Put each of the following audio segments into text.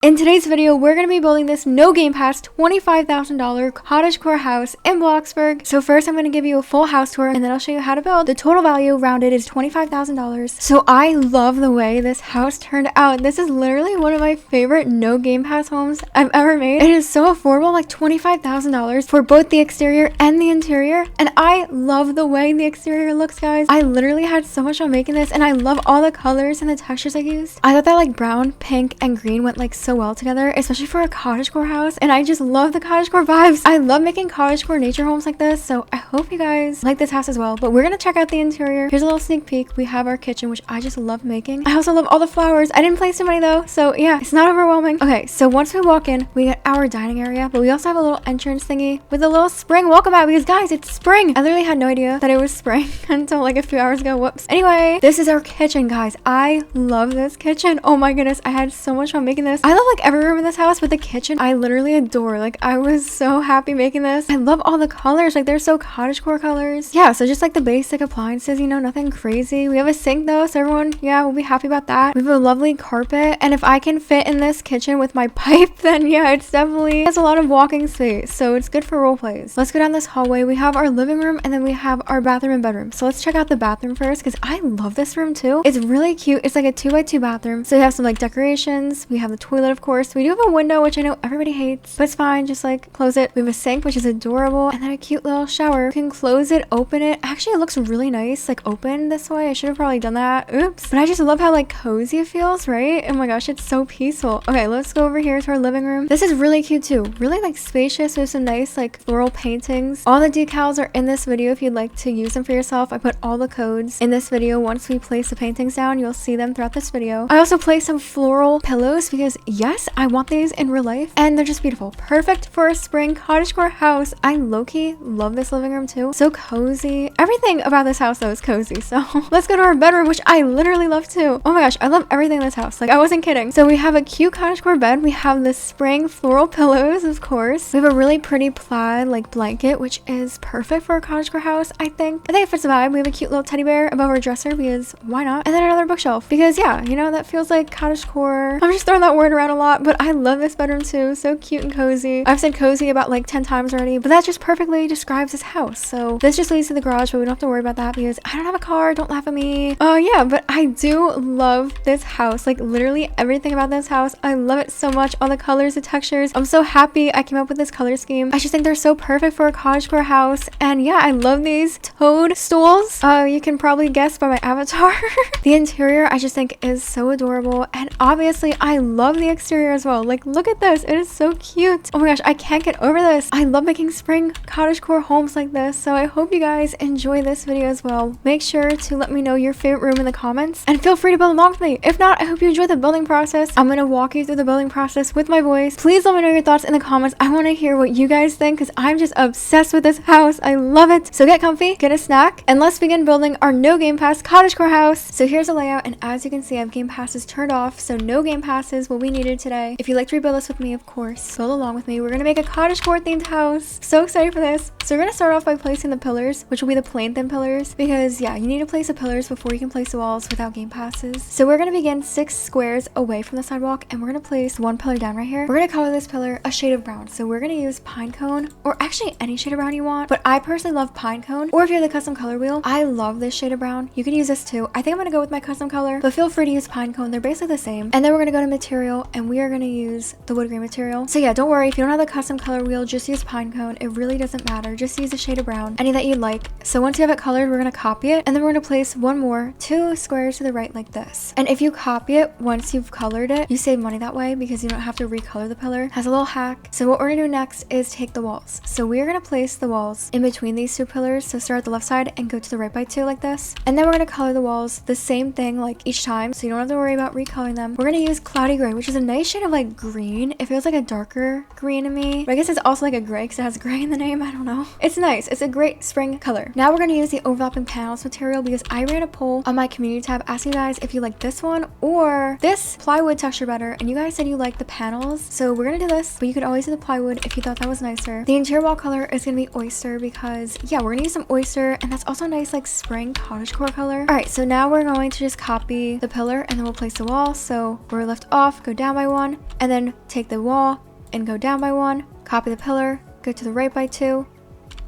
In today's video, we're going to be building this no Game Pass $25,000 cottagecore house in Bloxburg. So first I'm going to give you a full house tour and then I'll show you how to build. The total value rounded is $25,000. So I love the way this house turned out. This is literally one of my favorite no Game Pass homes I've ever made. It is so affordable, like $25,000 for both the exterior and the interior. And I love the way the exterior looks, guys. I literally had so much fun making this and I love all the colors and the textures I used. I thought that like brown, pink, and green went like so well together, especially for a cottagecore house, and I just love the cottagecore vibes. I love making cottagecore nature homes like this, so I hope you guys like this house as well. But we're gonna check out the interior. Here's a little sneak peek. We have our kitchen, which I just love making. I also love all the flowers. I didn't place too many though, so yeah, it's not overwhelming. Okay, so once we walk in, we get our dining area, but we also have a little entrance thingy with a little spring welcome mat because guys, it's spring. I literally had no idea that it was spring until like a few hours ago. Whoops. Anyway, this is our kitchen, guys. I love this kitchen. Oh my goodness, I had so much fun making this. I love like every room in this house, but the kitchen I literally adore. Like I was so happy making this. I love all the colors, like they're so cottagecore colors. Yeah, so just like the basic appliances, you know, nothing crazy. We have a sink though, so everyone, yeah, will be happy about that. We have a lovely carpet, and if I can fit in this kitchen with my pipe, then yeah, it's definitely has a lot of walking space, so it's good for role plays. Let's go down this hallway. We have our living room and then we have our bathroom and bedroom. So let's check out the bathroom first because I love this room too. It's really cute. It's like a 2x2 bathroom, so we have some like decorations. We have the toilet, of course. We do have a window, which I know everybody hates, but it's fine, just like close it. We have a sink, which is adorable, and then a cute little shower. You can close it, open it. Actually, it looks really nice, like open this way. I should have probably done that. Oops. But I just love how like cozy it feels, right? Oh my gosh, it's so peaceful. Okay, let's go over here to our living room. This is really cute too. Really like spacious with some nice like floral paintings. All the decals are in this video if you'd like to use them for yourself. I put all the codes in this video. Once we place the paintings down, you'll see them throughout this video. I also placed some floral pillows because yes, I want these in real life and they're just beautiful. Perfect for a spring cottagecore house. I low-key love this living room too. So cozy. Everything about this house though is cozy. So let's go to our bedroom, which I literally love too. Oh my gosh, I love everything in this house. Like I wasn't kidding. So we have a cute cottagecore bed. We have the spring floral pillows, of course. We have a really pretty plaid like blanket, which is perfect for a cottagecore house, I think. I think it fits the vibe. We have a cute little teddy bear above our dresser because why not? And then another bookshelf because yeah, you know, that feels like cottagecore. I'm just throwing that word around a lot, but I love this bedroom too. So cute and cozy. I've said cozy about like 10 times already, but that just perfectly describes this house. So this just leads to the garage, but we don't have to worry about that because I don't have a car. Don't laugh at me. Oh yeah, but I do love this house. Like literally everything about this house. I love it so much. All the colors, the textures. I'm so happy I came up with this color scheme. I just think they're so perfect for a cottagecore house. And yeah, I love these toadstools. You can probably guess by my avatar. The interior I just think is so adorable. And obviously I love the exterior as well. Like look at this. It is so cute. Oh my gosh, I can't get over this. I love making spring cottagecore homes like this. So I hope you guys enjoy this video as well. Make sure to let me know your favorite room in the comments and feel free to build along with me. If not, I hope you enjoy the building process. I'm going to walk you through the building process with my voice. Please let me know your thoughts in the comments. I want to hear what you guys think because I'm just obsessed with this house. I love it. So get comfy, get a snack, and let's begin building our no Game Pass cottagecore house. So here's a layout, and as you can see, I have Game Passes turned off, so no Game Passes will be needed today. If you'd like to rebuild this with me, of course, build along with me. We're gonna make a cottagecore themed house. So excited for this. So we're gonna start off by placing the pillars, which will be the plain thin pillars, because yeah, you need to place the pillars before you can place the walls without Game Passes. So we're gonna begin 6 squares away from the sidewalk, and we're gonna place one pillar down right here. We're gonna color this pillar a shade of brown. So we're gonna use pine cone, or actually any shade of brown you want, but I personally love pine cone, or if you have the custom color wheel, I love this shade of brown. You can use this too. I think I'm gonna go with my custom color, but feel free to use pine cone. They're basically the same. And then we're gonna go to material, and we are gonna use the wood grain material. So yeah, don't worry if you don't have the custom color wheel, just use pine cone. It really doesn't matter. Just use a shade of brown, any that you like. So once you have it colored, we're gonna copy it, and then we're gonna place one more 2 squares to the right like this. And if you copy it once you've colored it, you save money that way because you don't have to recolor the pillar. It has a little hack. So what we're gonna do next is take the walls. So we're gonna place the walls in between these 2 pillars. So start at the left side and go to the right by 2 like this. And then we're gonna color the walls the same thing like each time, so you don't have to worry about recoloring them. We're gonna use cloudy gray, which is a nice shade of like green. It feels like a darker green to me, but I guess it's also like a gray because it has gray in the name. I don't know. It's nice. It's a great spring color. Now we're gonna use the overlapping panels material because I ran a poll on my community tab asking you guys if you like this one or this plywood texture better, and you guys said you like the panels, so we're gonna do this, but you could always do the plywood if you thought that was nicer. The interior wall color is gonna be oyster because yeah, we're gonna use some oyster, and that's also a nice like spring cottagecore color. All right, so now we're going to just copy the pillar and then we'll place the wall. So where we left off, go down down by 1, and then take the wall and go down by 1, copy the pillar, go to the right by 2,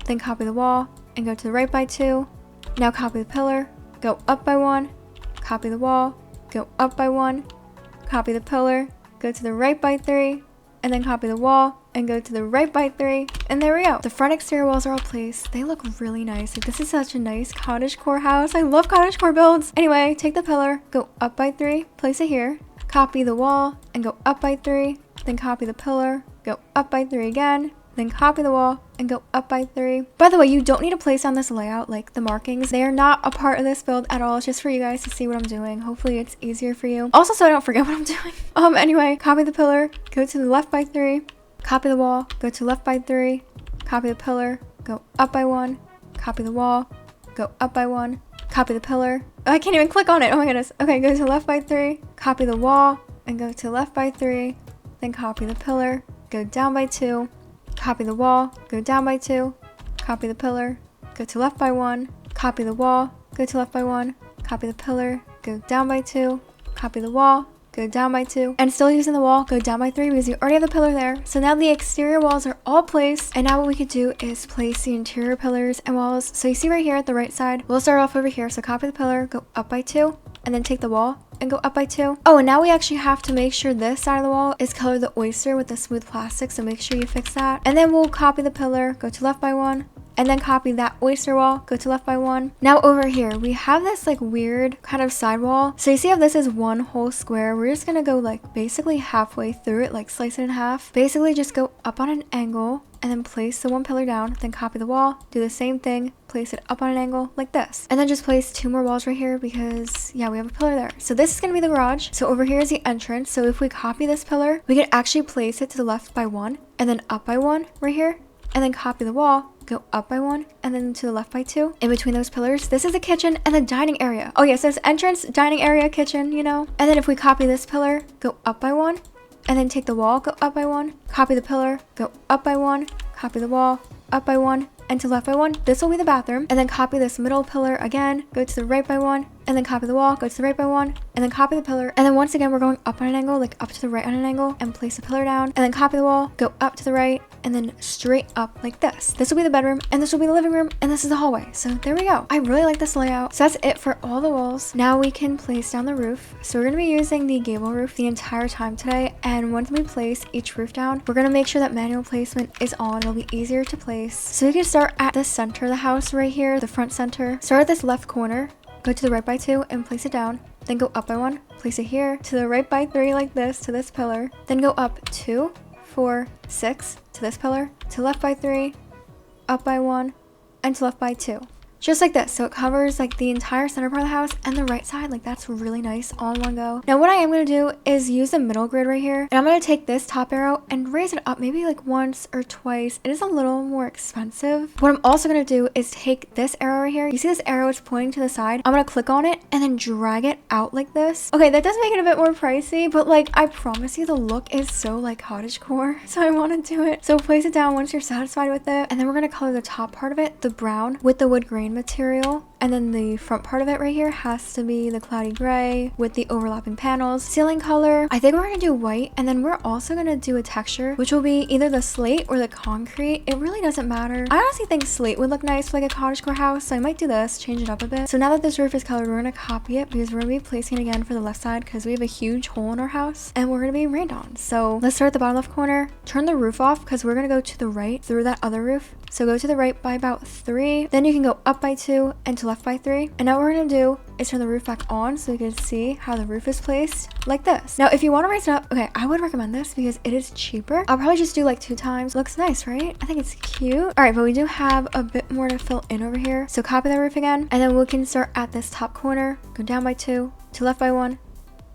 then copy the wall and go to the right by 2. Now copy the pillar, go up by 1, copy the wall, go up by 1, copy the pillar, go to the right by 3, and then copy the wall and go to the right by 3, and there we go. The front exterior walls are all placed. They look really nice. Like, this is such a nice cottagecore house. I love cottagecore builds. Anyway, take the pillar, go up by 3, place it here, copy the wall and go up by 3, then copy the pillar, go up by 3 again, then copy the wall and go up by 3. By the way, you don't need to place on this layout, like the markings. They are not a part of this build at all. It's just for you guys to see what I'm doing. Hopefully it's easier for you. Also, so I don't forget what I'm doing. Anyway, copy the pillar, go to the left by 3, copy the wall, go to left by 3, copy the pillar, go up by 1, copy the wall, go up by 1, copy the pillar. Oh, I can't even click on it. Oh my goodness. Okay, go to left by 3, copy the wall and go to left by 3, then copy the pillar, go down by 2, copy the wall, go down by 2, copy the pillar, go to left by 1, copy the wall, go to left by 1, copy the pillar, go down by 2, copy the wall, go down by 2, and still using the wall, go down by 3 because you already have the pillar there. So now the exterior walls are all placed, and now what we could do is place the interior pillars and walls. So you see right here at the right side, we'll start off over here. So copy the pillar, go up by 2, and then take the wall and go up by 2. Oh, and now we actually have to make sure this side of the wall is colored the oyster with the smooth plastic, so make sure you fix that. And then we'll copy the pillar, go to left by 1, and then copy that oyster wall, go to left by 1. Now over here, we have this like weird kind of side wall. So you see how this is one whole square? We're just gonna go like basically halfway through it, like slice it in half. Basically just go up on an angle and then place the one pillar down, then copy the wall, do the same thing, place it up on an angle like this. And then just place 2 more walls right here because yeah, we have a pillar there. So this is gonna be the garage. So over here is the entrance. So if we copy this pillar, we can actually place it to the left by 1 and then up by 1 right here, and then copy the wall, go up by 1 and then to the left by 2. In between those pillars, this is the kitchen and the dining area. Oh yes, there's entrance, dining area, kitchen, you know. And then if we copy this pillar, go up by 1, and then take the wall, go up by 1, copy the pillar, go up by 1, copy the wall, up by 1, and to left by 1. This will be the bathroom. And then copy this middle pillar again, go to the right by 1, and then copy the wall, go to the right by 1, and then copy the pillar. And then once again, we're going up on an angle, like up to the right on an angle, and place the pillar down, and then copy the wall, go up to the right, and then straight up like this. This will be the bedroom, and this will be the living room, and this is the hallway. So there we go. I really like this layout. So that's it for all the walls. Now we can place down the roof. So we're gonna be using the gable roof the entire time today, and once we place each roof down, we're gonna make sure that manual placement is on. It'll be easier to place. So we can start at the center of the house right here, the front center. Start at this left corner, go to the right by 2 and place it down, then go up by 1, place it here, to the right by 3 like this, to this pillar, then go up 2, 4, 6 to this pillar, to left by 3, up by 1, and to left by 2. Just like this. So it covers like the entire center part of the house and the right side. Like that's really nice all in one go. Now what I am going to do is use the middle grid right here, and I'm going to take this top arrow and raise it up maybe like once or twice. It is a little more expensive. What I'm also going to do is take this arrow right here. You see this arrow is pointing to the side. I'm going to click on it and then drag it out like this. Okay, that does make it a bit more pricey, but like I promise you the look is so like cottagecore, so I want to do it. So place it down once you're satisfied with it, and then we're going to color the top part of it the brown with the wood grain material, and then the front part of it right here has to be the cloudy gray with the overlapping panels. Ceiling color, I think we're gonna do white, and then we're also gonna do a texture which will be either the slate or the concrete. It really doesn't matter. I honestly think slate would look nice for like a cottagecore house, so I might do this, change it up a bit. So now that this roof is colored, we're gonna copy it because we're gonna be placing it again for the left side because we have a huge hole in our house and we're gonna be rained on. So let's start at the bottom left corner, turn the roof off because we're gonna go to the right through that other roof. So go to the right by about 3, then you can go up by 2 and to left by 3. And now what we're gonna do is turn the roof back on so you can see how the roof is placed like this. Now if you want to raise it up, okay, I would recommend this because it is cheaper. I'll probably just do like 2 times. Looks nice, right? I think it's cute. All right, but we do have a bit more to fill in over here. So copy the roof again, and then we can start at this top corner, go down by 2, to left by 1,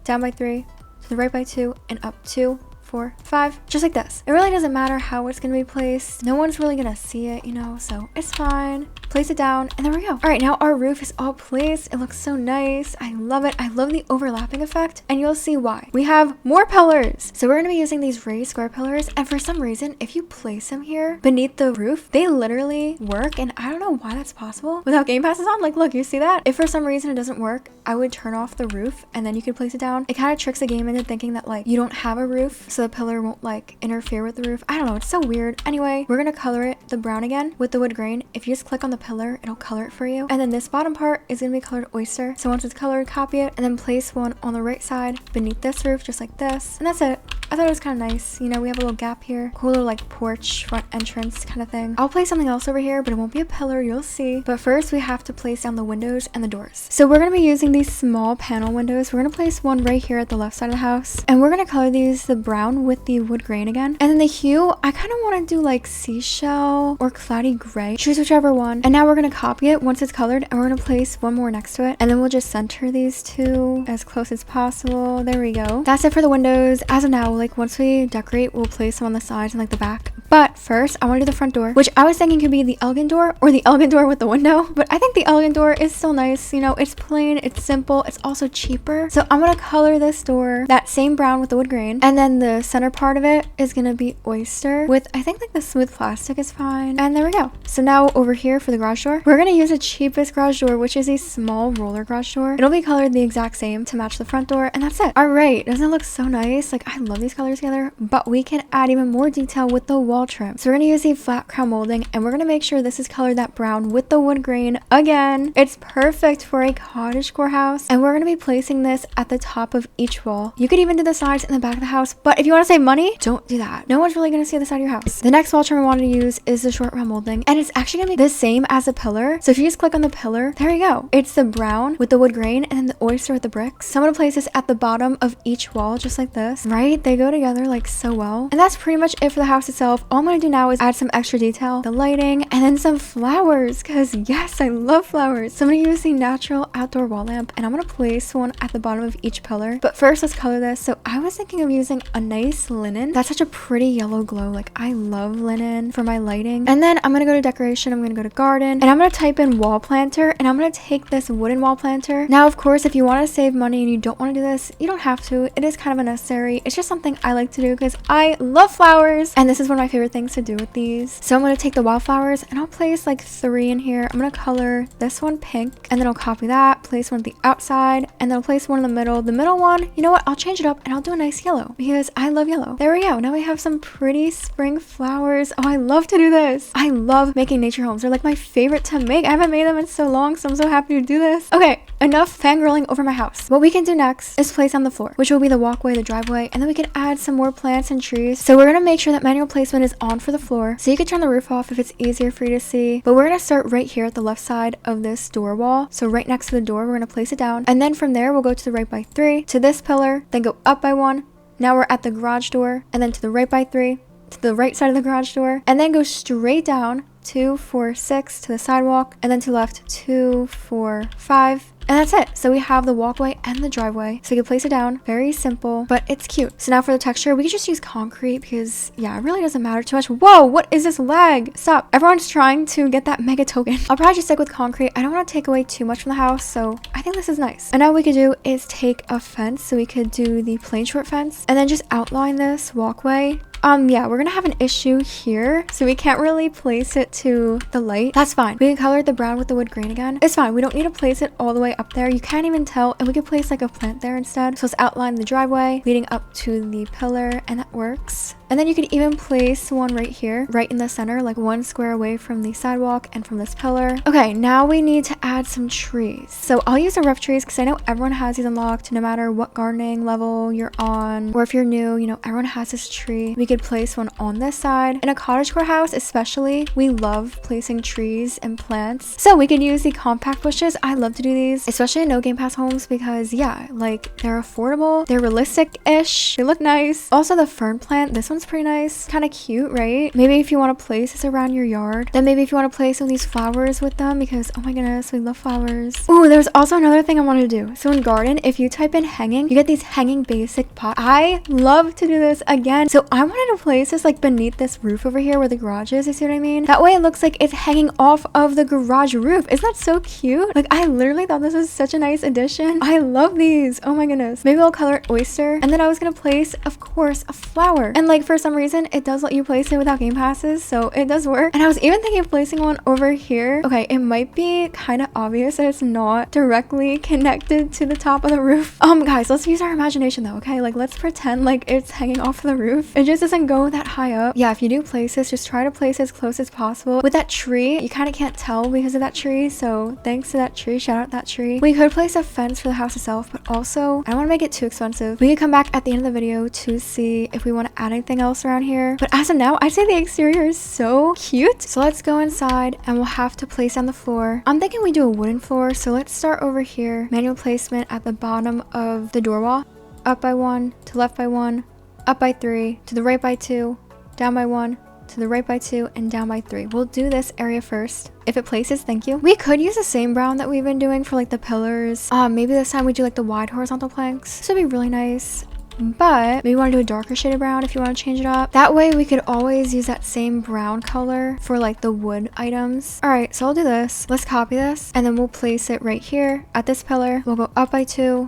down by 3, to the right by 2, and up 2, 4, 5, just like this. It really doesn't matter how it's gonna be placed. No one's really gonna see it, you know, so it's fine. Place it down, and there we go. All right, now our roof is all placed. It looks so nice. I love it. I love the overlapping effect, and you'll see why. We have more pillars. So we're gonna be using these raised square pillars, and for some reason, if you place them here beneath the roof, they literally work, and I don't know why that's possible without Game Passes on. Like, look, you see that? If for some reason it doesn't work, I would turn off the roof, and then you could place it down. It kind of tricks the game into thinking that, like, you don't have a roof, so the pillar won't, like, interfere with the roof. I don't know. It's so weird. Anyway, we're gonna color it the brown again with the wood grain. If you just click on the pillar, it'll color it for you. And then this bottom part is gonna be colored oyster. So once it's colored, copy it, and then place one on the right side beneath this roof, just like this. And that's it. I thought it was kind of nice. You know, we have a little gap here. Cool little, like, porch, front entrance kind of thing. I'll place something else over here, but it won't be a pillar, you'll see. But first, we have to place down the windows and the doors. So we're gonna be using these small panel windows. We're gonna place one right here at the left side of the house. And we're gonna color these the brown with the wood grain again. And then the hue, I kind of want to do like seashell or cloudy gray. Choose whichever one. And now we're gonna copy it once it's colored, and we're gonna place one more next to it. And then we'll just center these two as close as possible. There we go. That's it for the windows. As of now, like, once we decorate, we'll place them on the sides and like the back. But first, I want to do the front door, which I was thinking could be the elegant door or the elegant door with the window. But I think the elegant door is still nice. You know, it's plain, it's simple, it's also cheaper. So I'm gonna color this door that same brown with the wood grain. And then the center part of it is gonna be oyster with, I think, like the smooth plastic is fine. And there we go. So now over here for the garage door, we're gonna use the cheapest garage door, which is a small roller garage door. It'll be colored the exact same to match the front door, and that's it. All right, doesn't it look so nice? Like, I love these colors together, but we can add even more detail with the wall trim. So we're gonna use the flat crown molding, and we're gonna make sure this is colored that brown with the wood grain again. It's perfect for a cottagecore house, and we're gonna be placing this at the top of each wall. You could even do the sides and the back of the house, but if you want to save money, don't do that. No one's really gonna see the side of your house. The next wall trim I wanted to use is the short round molding, and it's actually gonna be the same as a pillar. So if you just click on the pillar, there you go. It's the brown with the wood grain and then the oyster with the bricks. So I'm gonna place this at the bottom of each wall, just like this, right? They go together like so well. And that's pretty much it for the house itself. All I'm gonna do now is add some extra detail, the lighting, and then some flowers, because yes, I love flowers. So I'm gonna use the natural outdoor wall lamp, and I'm gonna place one at the bottom of each pillar. But first, let's color this. So I was thinking of using a nice linen. That's such a pretty yellow glow. Like, I love linen for my lighting. And then I'm gonna go to decoration, I'm gonna go to garden, and I'm gonna type in wall planter, and I'm gonna take this wooden wall planter. Now, of course, if you want to save money and you don't want to do this, you don't have to. It is kind of unnecessary. It's just something I like to do because I love flowers, and this is one of my favorite things to do with these. So I'm gonna take the wildflowers, and I'll place like 3 in here. I'm gonna color this one pink, and then I'll copy that, place one at the outside, and then I'll place one in the middle. The middle one, you know what? I'll change it up, and I'll do a nice yellow because I love yellow. There we go. Now we have some pretty spring flowers. Oh, I love to do this. I love making nature homes. They're like my favorite to make. I haven't made them in so long, so I'm so happy to do this. Okay, enough fangirling over my house. What we can do next is place on the floor, which will be the walkway, the driveway, and then we can add some more plants and trees. So we're gonna make sure that manual placement is on for the floor. So you can turn the roof off if it's easier for you to see. But we're gonna start right here at the left side of this door wall. So right next to the door, we're gonna place it down. And then from there, we'll go to the right by 3, to this pillar, then go up by 1. Now we're at the garage door, and then to the right by 3, to the right side of the garage door, and then go straight down 2, 4, 6 to the sidewalk, and then to the left 2, 4, 5. And that's it. So we have the walkway and the driveway. So you can place it down. Very simple, but it's cute. So now for the texture, we can just use concrete because, yeah, it really doesn't matter too much. Whoa, what is this lag? Stop. Everyone's trying to get that mega token. I'll probably just stick with concrete. I don't want to take away too much from the house, so I think this is nice. And now what we could do is take a fence. So we could do the plain short fence and then just outline this walkway. Yeah, we're gonna have an issue here, so we can't really place it to the light. That's fine. We can color the brown with the wood grain again. It's fine. We don't need to place it all the way up there. You can't even tell, and we could place like a plant there instead. So let's outline the driveway leading up to the pillar, and that works. And then you could even place one right here, right in the center, like 1 square away from the sidewalk and from this pillar. Okay, now we need to add some trees. So I'll use the rough trees because I know everyone has these unlocked no matter what gardening level you're on, or if you're new, you know, everyone has this tree. We could place one on this side. In a cottagecore house especially, we love placing trees and plants. So we could use the compact bushes. I love to do these, especially in no Game Pass homes because, yeah, like they're affordable, they're realistic-ish, they look nice. Also the fern plant, this one one's pretty nice, kind of cute, right? Maybe if you want to place this around your yard, then maybe if you want to place some of these flowers with them, because oh my goodness, we love flowers. Ooh, there's also another thing I want to do. So in garden, if you type in hanging, you get these hanging basic pots. I love to do this again. So I wanted to place this like beneath this roof over here where the garage is, you see what I mean? That way it looks like it's hanging off of the garage roof. Isn't that so cute? Like, I literally thought this was such a nice addition. I love these. Oh my goodness. Maybe I'll color it oyster. And then I was gonna place, of course, a flower. And like for some reason, it does let you place it without game passes, so it does work. And I was even thinking of placing one over here. Okay, it might be kind of obvious that it's not directly connected to the top of the roof. Guys, let's use our imagination though, okay? Like, let's pretend like it's hanging off the roof. It just doesn't go that high up. Yeah, if you do place this, just try to place it as close as possible. With that tree, you kind of can't tell because of that tree, so thanks to that tree, shout out that tree. We could place a fence for the house itself, but also I don't want to make it too expensive. We could come back at the end of the video to see if we want to add anything else around here, but as of now, I'd say the exterior is so cute. So let's go inside and we'll have to place on the floor. I'm thinking we do a wooden floor, so let's start over here. Manual placement at the bottom of the door wall. Up by 1, to left by 1, up by 3, to the right by 2, down by 1, to the right by 2, and down by 3. We'll do this area first. If it places, thank you. We could use the same brown that we've been doing for like the pillars. Maybe this time we do like the wide horizontal planks. This would be really nice. But maybe you want to do a darker shade of brown if you want to change it up. That way we could always use that same brown color for like the wood items. All right, so I'll do this. Let's copy this and then we'll place it right here at this pillar. We'll go up by 2,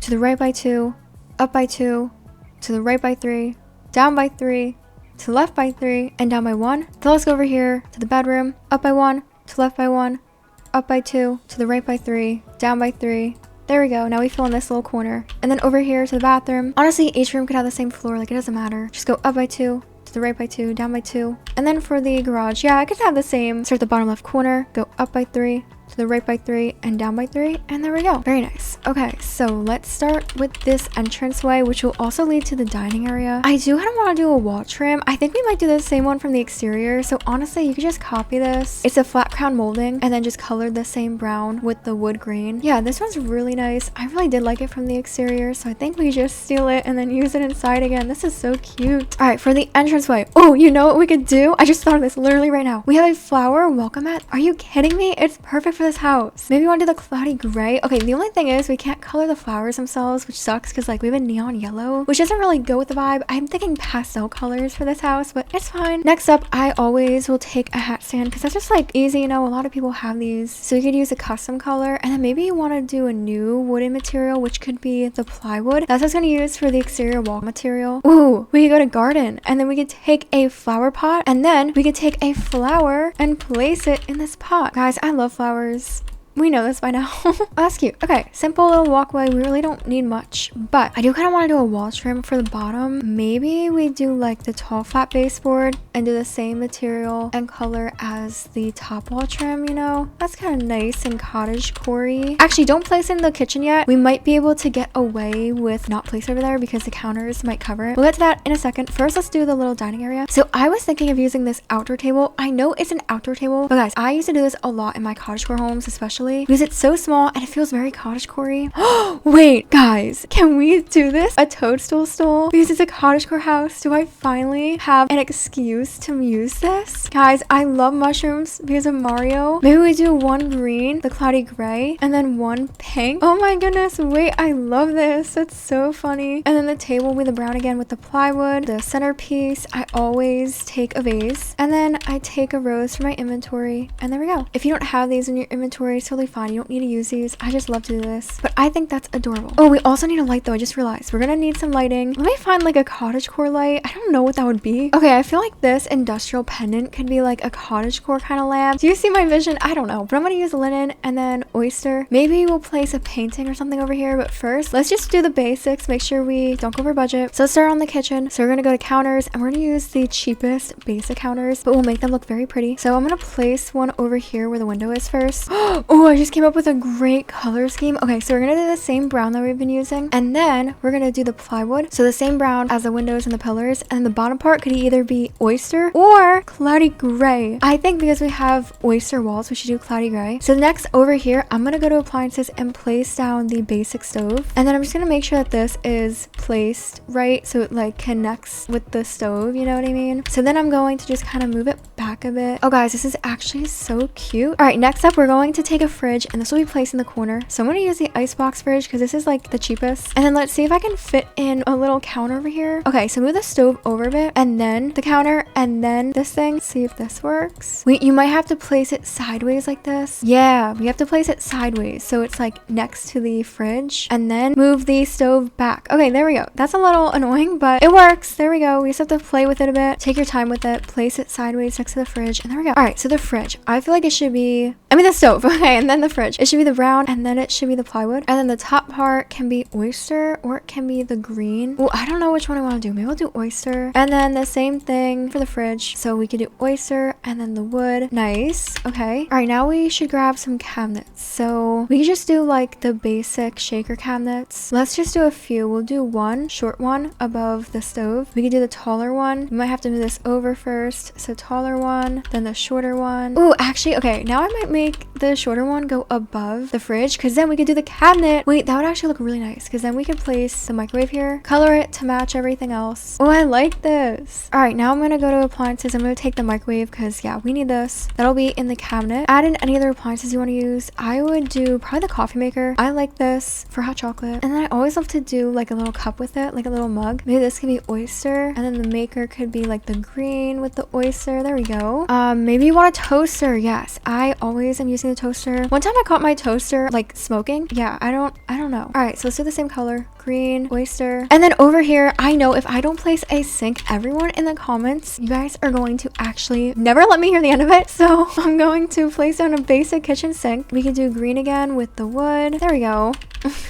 to the right by 2, up by 2, to the right by 3, down by 3, to the left by 3, and down by 1. So let's go over here to the bedroom. Up by 1, to left by 1, up by 2, to the right by 3, down by 3. There we go. Now we fill in this little corner. And then over here to the bathroom. Honestly, each room could have the same floor. Like, it doesn't matter. Just go up by 2, to the right by 2, down by 2. And then for the garage, yeah, I could have the same. Start at the bottom left corner, go up by 3, to the right by 3, and down by 3, and there we go. Very nice. Okay, so let's start with this entranceway, which will also lead to the dining area. I do kind of want to do a wall trim. I think we might do the same one from the exterior, so honestly, you could just copy this. It's a flat crown molding, and then just color the same brown with the wood green. Yeah, this one's really nice. I really did like it from the exterior, so I think we just steal it and then use it inside again. This is so cute. All right, for the entranceway. Oh, you know what we could do? I just thought of this literally right now. We have a flower welcome mat. Are you kidding me? It's perfect for this house. Maybe we want to do the cloudy gray. Okay, the only thing is we can't color the flowers themselves, which sucks because like we have a neon yellow, which doesn't really go with the vibe. I'm thinking pastel colors for this house, but it's fine. Next up, I always will take a hat stand because that's just like easy, you know, a lot of people have these. So you could use a custom color, and then maybe you want to do a new wooden material, which could be the plywood. That's what I was going to use for the exterior wall material. Ooh, we could go to garden, and then we could take a flower pot, and then we could take a flower and place it in this pot. Guys, I love flowers. We know this by now. Oh, that's cute. Okay, simple little walkway. We really don't need much, but I do kind of want to do a wall trim for the bottom. Maybe we do like the tall flat baseboard and do the same material and color as the top wall trim, you know? That's kind of nice and cottagecore-y. Actually, don't place it in the kitchen yet. We might be able to get away with not placing it over there because the counters might cover it. We'll get to that in a second. First, let's do the little dining area. So I was thinking of using this outdoor table. I know it's an outdoor table, but guys, I used to do this a lot in my cottagecore homes, especially because it's so small and it feels very cottagecore-y. Wait, guys, can we do this? A toadstool stool? Because it's a cottagecore house. Do I finally have an excuse to use this? Guys, I love mushrooms because of Mario. Maybe we do one green, the cloudy gray, and then one pink. Oh my goodness, wait, I love this. That's so funny. And then the table will be the brown again with the plywood. The centerpiece, I always take a vase, and then I take a rose from my inventory, and there we go. If you don't have these in your inventory, it's totally fine. You don't need to use these. I just love to do this, but I think that's adorable. Oh, we also need a light though. I just realized we're gonna need some lighting. Let me find like a cottagecore light. I don't know what that would be. Okay, I feel like this industrial pendant could be like a cottagecore kind of lamp. Do you see my vision? I don't know, but I'm gonna use linen and then oyster. Maybe we'll place a painting or something over here, but first let's just do the basics. Make sure we don't go over budget. So let's start on the kitchen. So we're gonna go to counters, and we're gonna use the cheapest basic counters, but we'll make them look very pretty. So I'm gonna place one over here where the window is first. Oh, Oh, I just came up with a great color scheme. Okay, so we're gonna do the same brown that we've been using, and then we're gonna do the plywood. So the same brown as the windows and the pillars, and the bottom part could either be oyster or cloudy gray. I think because we have oyster walls, we should do cloudy gray. So next over here, I'm gonna go to appliances and place down the basic stove, and then I'm just gonna make sure that this is placed right so it like connects with the stove, you know what I mean? So then I'm going to just kind of move it back a bit. Oh guys, this is actually so cute. All right, next up we're going to take a fridge, and this will be placed in the corner. So I'm going to use the icebox fridge because this is like the cheapest. And then let's see if I can fit in a little counter over here. Okay, so move the stove over a bit, and then the counter, and then this thing. Let's see if this works. Wait, you might have to place it sideways like this. Yeah, we have to place it sideways so it's like next to the fridge, and then move the stove back. Okay, there we go. That's a little annoying, but it works. There we go. We just have to play with it a bit. Take your time with it. Place it sideways next to the fridge, and there we go. All right, so the fridge. I feel like it should be, the stove. Okay, and then the fridge. It should be the brown, and then it should be the plywood. And then the top part can be oyster, or it can be the green. Oh, I don't know which one I want to do. Maybe we'll do oyster. And then the same thing for the fridge. So we could do oyster, and then the wood. Nice. Okay. All right, now we should grab some cabinets. So we can just do like the basic shaker cabinets. Let's just do a few. We'll do one short one above the stove. We could do the taller one. We might have to move this over first. So taller one, then the shorter one. Oh, actually, okay, now I might make the shorter one go above the fridge, because then we could do the cabinet. Wait, that would actually look really nice, because then we could place the microwave here, color it to match everything else. Oh, I like this. All right, now I'm gonna go to appliances. I'm gonna take the microwave because yeah, we need this. That'll be in the cabinet. Add in any other appliances you want to use. I would do probably the coffee maker. I like this for hot chocolate. And then I always love to do like a little cup with it, like a little mug. Maybe this could be oyster, and then the maker could be like the green with the oyster. There we go. Maybe you want a toaster. Yes, I always am using the toaster. One time I caught my toaster like smoking. Yeah, I don't know. All right, so let's do the same color. Green, oyster. And then over here, I know if I don't place a sink, everyone in the comments, you guys are going to actually never let me hear the end of it. So I'm going to place down a basic kitchen sink. We can do green again with the wood. There we go.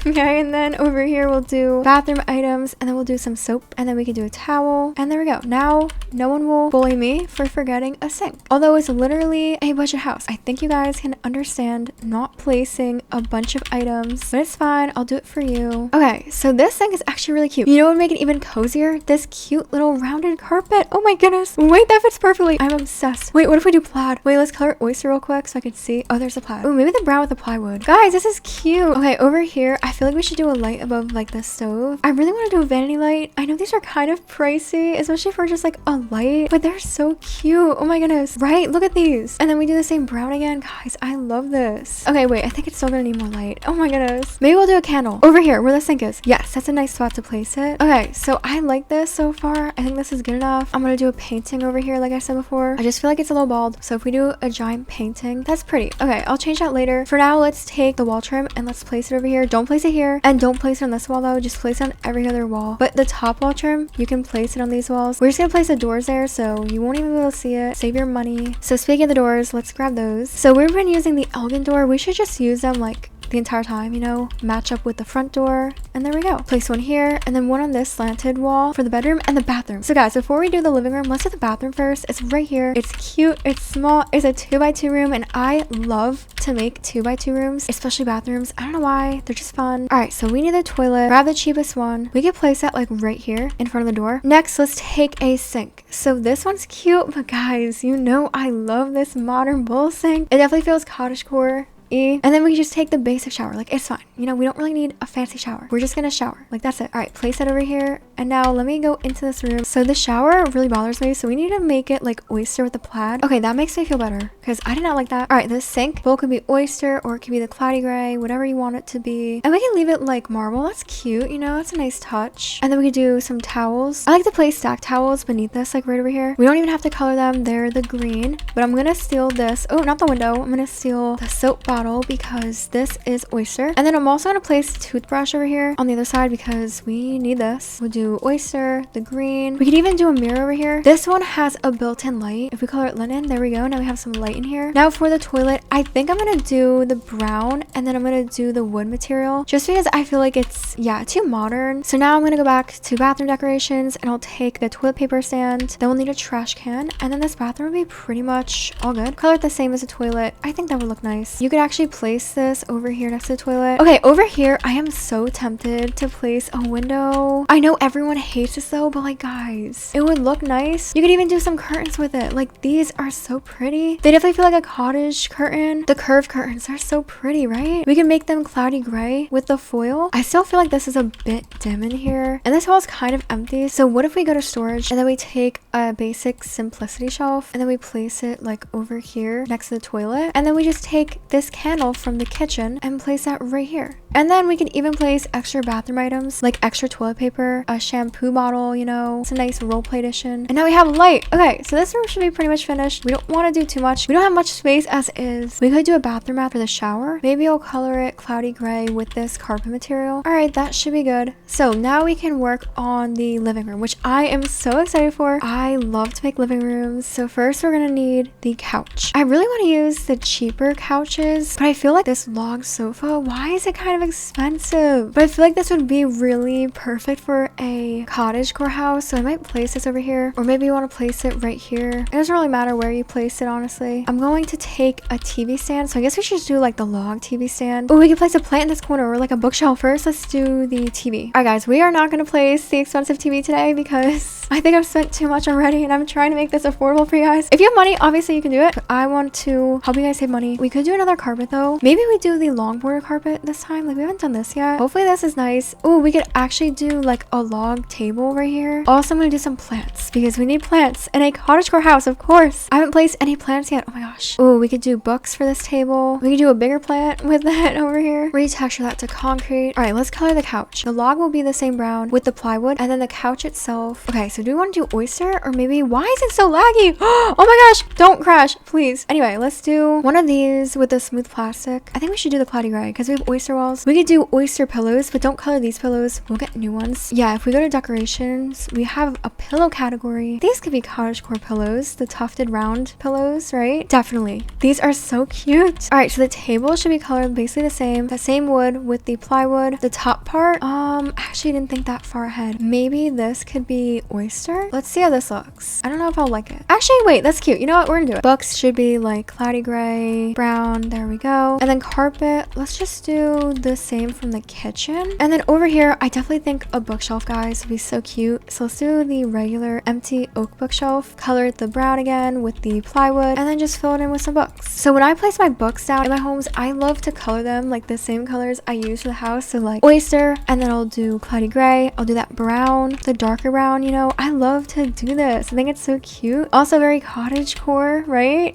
Okay, and then over here we'll do bathroom items, and then we'll do some soap, and then we can do a towel, and there we go. Now no one will bully me for forgetting a sink, although it's literally a budget house. I think you guys can understand not placing a bunch of items, but it's fine. I'll do it for you. Okay, so this thing is actually really cute. You know what would make it even cozier? This cute little rounded carpet. Oh my goodness. Wait, that fits perfectly. I'm obsessed. Wait, what if we do plaid? Wait, let's color oyster real quick so I can see. Oh, there's a plaid. Oh, maybe the brown with the plywood. Guys, this is cute. Okay, over here I feel like we should do a light above like the stove. I really want to do a vanity light. I know these are kind of pricey, especially for just like a light, but they're so cute. Oh my goodness, right? Look at these. And then we do the same brown again. Guys, I love this. Okay, wait, I think it's still gonna need more light. Oh my goodness. Maybe we'll do a candle over here where the sink is. Yes, that's a nice spot to place it. Okay, so I like this so far. I think this is good enough. I'm gonna do a painting over here like I said before. I just feel like it's a little bald, so if we do a giant painting, that's pretty. Okay, I'll change that later. For now, let's take the wall trim and let's place it over here. Don't place it here, and don't place it on this wall though. Just place it on every other wall. But the top wall trim, you can place it on these walls. We're just gonna place the doors there so you won't even be able to see it. Save your money. So speaking of the doors, let's grab those. So we've been using the elegant door. We should just use them like the entire time, you know, match up with the front door, and there we go. Place one here, and then one on this slanted wall for the bedroom and the bathroom. So guys, before we do the living room, let's do the bathroom first. It's right here. It's cute, it's small, it's a 2x2 room, and I love to make 2x2 rooms, especially bathrooms. I don't know why, they're just fun. All right, so we need a toilet. Grab the cheapest one. We could place that like right here in front of the door. Next, let's take a sink. So this one's cute, but guys, you know I love this modern bowl sink. It definitely feels cottagecore. And then we just take the basic shower. Like, it's fine, you know, we don't really need a fancy shower. We're just gonna shower, like that's it. All right, place it over here, and now let me go into this room. So the shower really bothers me, so we need to make it like oyster with the plaid. Okay, that makes me feel better because I did not like that. All right, this sink bowl could be oyster, or it could be the cloudy gray, whatever you want it to be, and we can leave it like marble. That's cute, you know, that's a nice touch. And then we could do some towels. I like to place stacked towels beneath this, like right over here. We don't even have to color them, they're the green, but I'm gonna steal this. Oh, not the window. I'm gonna steal the soap bottle because this is oyster. And then I'm also gonna place toothbrush over here on the other side because we need this. We'll do oyster, the green. We could even do a mirror over here. This one has a built-in light. If we color it linen, there we go. Now we have some light in here. Now for the toilet, I think I'm gonna do the brown, and then I'm gonna do the wood material just because I feel like it's, yeah, too modern. So now I'm gonna go back to bathroom decorations, and I'll take the toilet paper stand. Then we'll need a trash can, and then this bathroom will be pretty much all good. Color it the same as the toilet. I think that would look nice. You could actually actually place this over here next to the toilet. Okay, over here, I am so tempted to place a window. I know everyone hates this though, but like guys, it would look nice. You could even do some curtains with it. Like these are so pretty. They definitely feel like a cottage curtain. The curved curtains are so pretty, right? We can make them cloudy gray with the foil. I still feel like this is a bit dim in here. And this wall is kind of empty. So what if we go to storage and then we take a basic simplicity shelf and then we place it like over here next to the toilet. And then we just take this candle from the kitchen and place that right here. And then we can even place extra bathroom items like extra toilet paper, a shampoo bottle, you know, it's a nice role play edition. And now we have light. Okay, so this room should be pretty much finished. We don't want to do too much. We don't have much space as is. We could do a bathroom after the shower. Maybe I'll color it cloudy gray with this carpet material. All right, that should be good. So now we can work on the living room, which I am so excited for. I love to make living rooms. So first we're gonna need the couch. I really want to use the cheaper couches, but I feel like this log sofa, why is it kind of expensive? But I feel like this would be really perfect for a cottagecore house. So I might place this over here, or maybe you want to place it right here. It doesn't really matter where you place it, honestly. I'm going to take a TV stand. So I guess we should just do like the log TV stand. Oh, we can place a plant in this corner or like a bookshelf. First, let's do the TV. All right, guys, we are not going to place the expensive TV today because I think I've spent too much already and I'm trying to make this affordable for you guys. If you have money, obviously you can do it. But I want to help you guys save money. We could do another carpet though. Maybe we do the long border carpet this time. Like we haven't done this yet. Hopefully this is nice. Oh, we could actually do like a log table right here. Also, I'm going to do some plants because we need plants in a cottagecore house, of course. I haven't placed any plants yet. Oh my gosh. Oh, we could do books for this table. We could do a bigger plant with that over here. Retexture that to concrete. All right, let's color the couch. The log will be the same brown with the plywood and then the couch itself. Okay, so do we want to do oyster or maybe, why is it so laggy? Oh my gosh, don't crash, please. Anyway, let's do one of these with the smooth plastic. I think we should do the cloudy gray because we have oyster walls. We could do oyster pillows, but don't color these pillows. We'll get new ones. Yeah, if we go to decorations, we have a pillow category. These could be cottagecore pillows, the tufted round pillows, right? Definitely. These are so cute. All right, so the table should be colored basically the same wood with the plywood. The top part, actually didn't think that far ahead. Maybe this could be oyster. Let's see how this looks. I don't know if I'll like it. Actually, wait, that's cute. You know what? We're gonna do it. Books should be like cloudy gray, brown. There we go. And then carpet, let's just do the same from the kitchen. And then over here, I definitely think a bookshelf, guys, would be so cute. So let's do the regular empty oak bookshelf. Color it the brown again with the plywood and then just fill it in with some books. So when I place my books down in my homes, I love to color them like the same colors I use for the house. So like oyster, and then I'll do cloudy gray. I'll do that brown, the darker brown, you know. I love to do this. I think it's so cute. Also very cottagecore, right?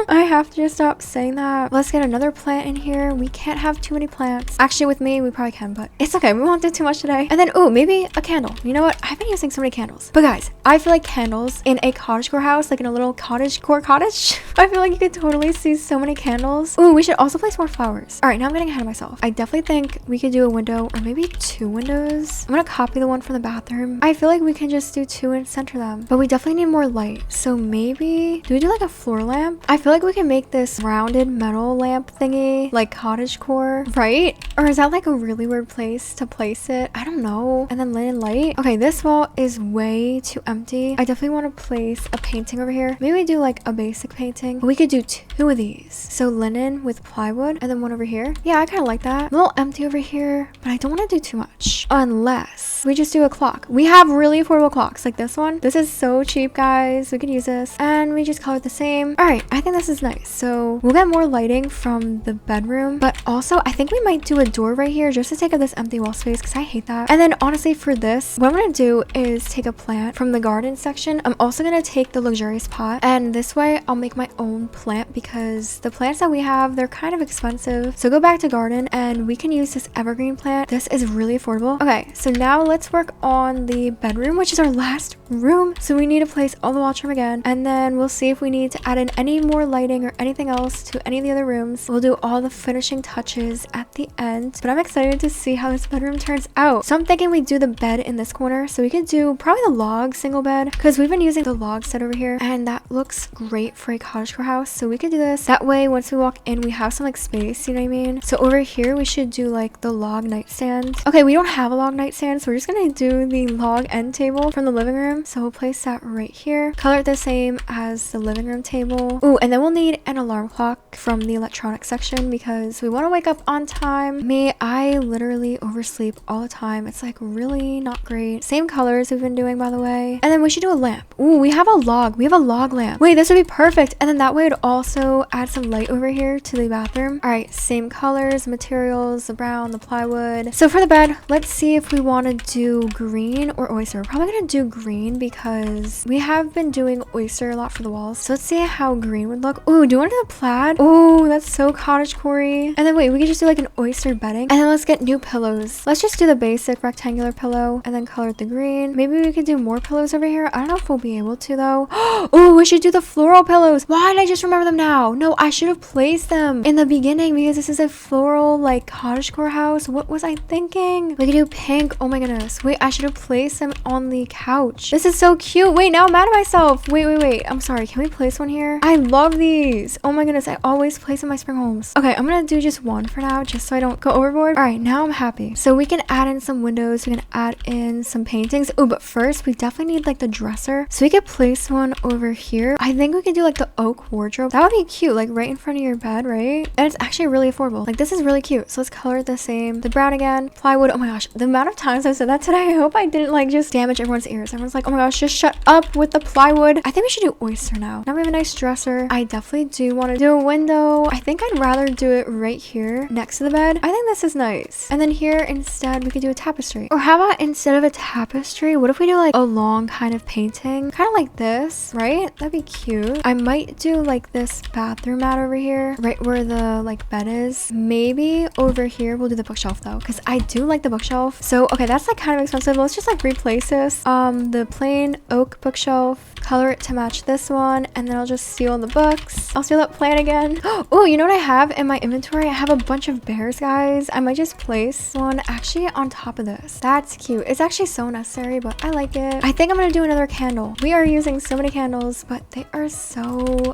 I have to just stop saying that. Let's get another plant in here. We can't have too many plants. Actually, with me, we probably can, but it's okay. We won't do too much today. And then, oh, maybe a candle. You know what? I've been using so many candles. But guys, I feel like candles in a cottagecore house, like in a little cottagecore cottage, I feel like you could totally see so many candles. Oh, we should also place more flowers. All right, now I'm getting ahead of myself. I definitely think we could do a window or maybe 2 windows. I'm gonna copy the one from the bathroom. I feel like we can just do 2 and center them, but we definitely need more light. So maybe, do we do like a floor lamp? I feel like we can make this rounded metal lamp thingy like cottagecore, right? Or is that like a really weird place to place it? I don't know. And then linen light. Okay, this wall is way too empty. I definitely want to place a painting over here. Maybe we do like a basic painting. We could do 2 of these. So linen with plywood and then one over here. Yeah, I kind of like that. A little empty over here, but I don't want to do too much unless we just do a clock. We have really affordable clocks like this one. This is so cheap, guys. We could use this and we just color it the same. All right, I think this is nice. So we'll get more lighting from the bedroom, but also I think we might do a door right here just to take up this empty wall space because I hate that. And then honestly for this, what I'm gonna do is take a plant from the garden section. I'm also gonna take the luxurious pot and this way I'll make my own plant because the plants that we have, they're kind of expensive. So go back to garden and we can use this evergreen plant. This is really affordable. Okay, so now let's work on the bedroom, which is our last room. So we need to place all the wall trim again and then we'll see if we need to add in any more lighting or anything else to any of the other rooms. We'll do all the finishing touches at the end, but I'm excited to see how this bedroom turns out. So I'm thinking we do the bed in this corner. So we could do probably the log single bed because we've been using the log set over here and that looks great for a cottagecore house. So we could do this. That way once we walk in, we have some like space, you know what I mean? So over here, we should do like the log nightstand. Okay, we don't have a log nightstand, so we're just gonna do the log end table from the living room. So we'll place that right here. Color it the same as the living room table. Ooh, and then we'll need an alarm clock from the electronics section because we want to wake up on time. Me, I literally oversleep all the time. It's like really not great. Same colors we've been doing, by the way. And then we should do a lamp. Ooh, we have a log. We have a log lamp. Wait, this would be perfect. And then that way it'd also add some light over here to the bathroom. All right, same colors, materials, the brown, the plywood. So for the bed, let's see if we want to do green or oyster. We're probably gonna do green because we have been doing oyster a lot for the walls. So let's see how green would look. Ooh, do you want to do the plaid? Ooh, that's so cottagecore. And then wait, we could just do like an oyster bedding. And then let's get new pillows. Let's just do the basic rectangular pillow and then color it the green. Maybe we could do more pillows over here. I don't know if we'll be able to though. Oh, we should do the floral pillows. Why did I just remember them now? No, I should have placed them in the beginning because this is a floral like cottagecore house. What was I thinking? We could do pink. Oh my goodness. Wait, I should have placed them on the couch. This is so cute. Wait, now I'm mad at myself. Wait. I'm sorry. Can we place one here? I love these. Oh my goodness. I always place in my spring homes. Okay, I'm gonna do just one for now just so I don't go overboard. All right, now I'm happy. So we can add in some windows. We can add in some paintings. Oh, but first we definitely need like the dresser. So we could place one over here. I think we could do like the oak wardrobe. That would be cute, like right in front of your bed, right? And it's actually really affordable. Like this is really cute. So let's color it the same. The brown again. Plywood. Oh my gosh, the amount of times I've said that today, I hope I didn't like just damage everyone's ears. Everyone's like, oh my gosh, just shut up with the plywood. I think we should do oyster now. Now we have a nice dresser. I definitely do want to do a window. I think I'd rather do it right here next to the bed. I think this is nice. And then here instead we could do a tapestry. Or how about instead of a tapestry, what if we do like a long kind of painting? Kind of like this, right? That'd be cute. I might do like this bathroom mat over here, right where the like bed is. Maybe over here we'll do the bookshelf though, because I do like the bookshelf. So okay, that's like kind of expensive. Let's just like replace this. The plain oak bookshelf, color it to match this one, and then I'll just steal the books. I'll steal that plant again. Oh, you know what I have in my inventory? I have a bunch of bears, guys. I might just place one actually on top of this. That's cute. It's actually so necessary, but I like it. I think I'm gonna do another candle. We are using so many candles, but they are so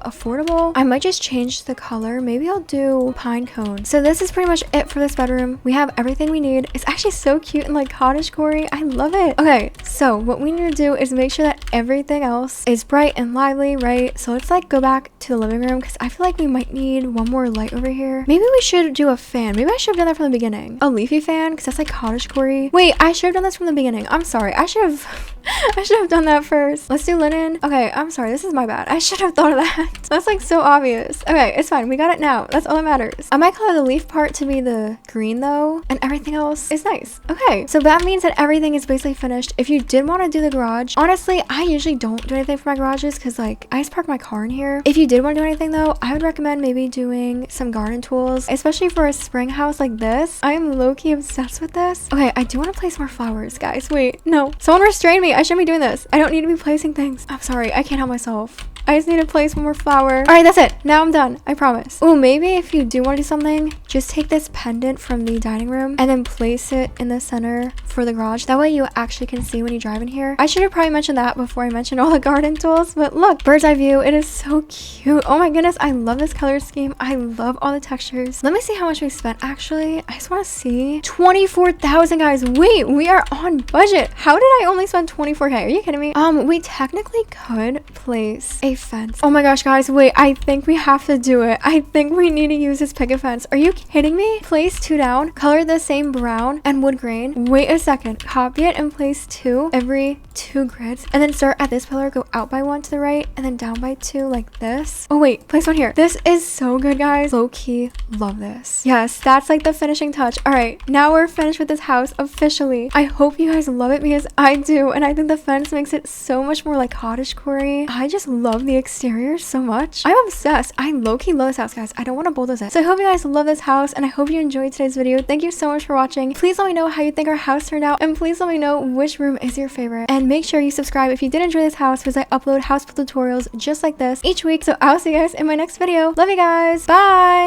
affordable. I might just change the color. Maybe I'll do pine cone. So this is pretty much it for this bedroom. We have everything we need. It's actually so cute and like cottagecore. I love it. Okay, so what we need to do is make sure that everything else is bright and lively, right? So let's like go back to the living room because I feel like we might need one more light over here. Maybe we should do a fan. Maybe I should have done that from the beginning. A leafy fan because that's like cottagecore. Wait, I should have done this from the beginning. I'm sorry. I should have done that first. Let's do linen. Okay, I'm sorry. This is my bad. I should have thought of that. That's like so obvious. Okay, it's fine. We got it now. That's all that matters. I might color the leaf part to be the green though, and everything else is nice. Okay, so that means that everything is basically finished. If you did want to do the garage, honestly, I usually don't do anything for my garages because like I just park my car in here. If you did want to do anything though, I would recommend maybe doing some garden tools, especially for a spring house like this. I am low-key obsessed with this. Okay, I do want to place more flowers, guys. Wait, no. Someone restrain me. I shouldn't be doing this. I don't need to be placing things. I'm sorry. I can't help myself. I just need to place one more flower. All right, that's it. Now I'm done. I promise. Oh, maybe if you do want to do something, just take this pendant from the dining room and then place it in the center for the garage. That way you actually can see when you drive in here. I should have probably mentioned that before I mentioned all the garden tools, but look, bird's eye view. It is so cute. Oh my goodness. I love this color scheme. I love all the textures. Let me see how much we spent. Actually, I just want to see 24,000, guys. Wait, we are on budget. How did I only spend 24K? Are you kidding me? We technically could place a fence. Oh my gosh, guys, wait, I think we have to do it. I think we need to use this picket fence. Are you kidding me? Place 2 down, color the same brown and wood grain. Wait a second, copy it and place 2 every 2 grids, and then start at this pillar, go out by 1 to the right, and then down by 2 like this. Oh wait, place 1 here. This is so good, guys. Low-key love this. Yes, that's like the finishing touch. All right, now we're finished with this house officially. I hope you guys love it because I do, and I think the fence makes it so much more like cottagecore. I just love the exterior so much. I'm obsessed. I low-key love this house, guys. I don't want to bulldoze it. So I hope you guys love this house, and I hope you enjoyed today's video. Thank you so much for watching. Please let me know how you think our house turned out, and please let me know which room is your favorite. And make sure you subscribe if you did enjoy this house because I upload house build tutorials just like this each week. So I'll see you guys in my next video. Love you guys. Bye.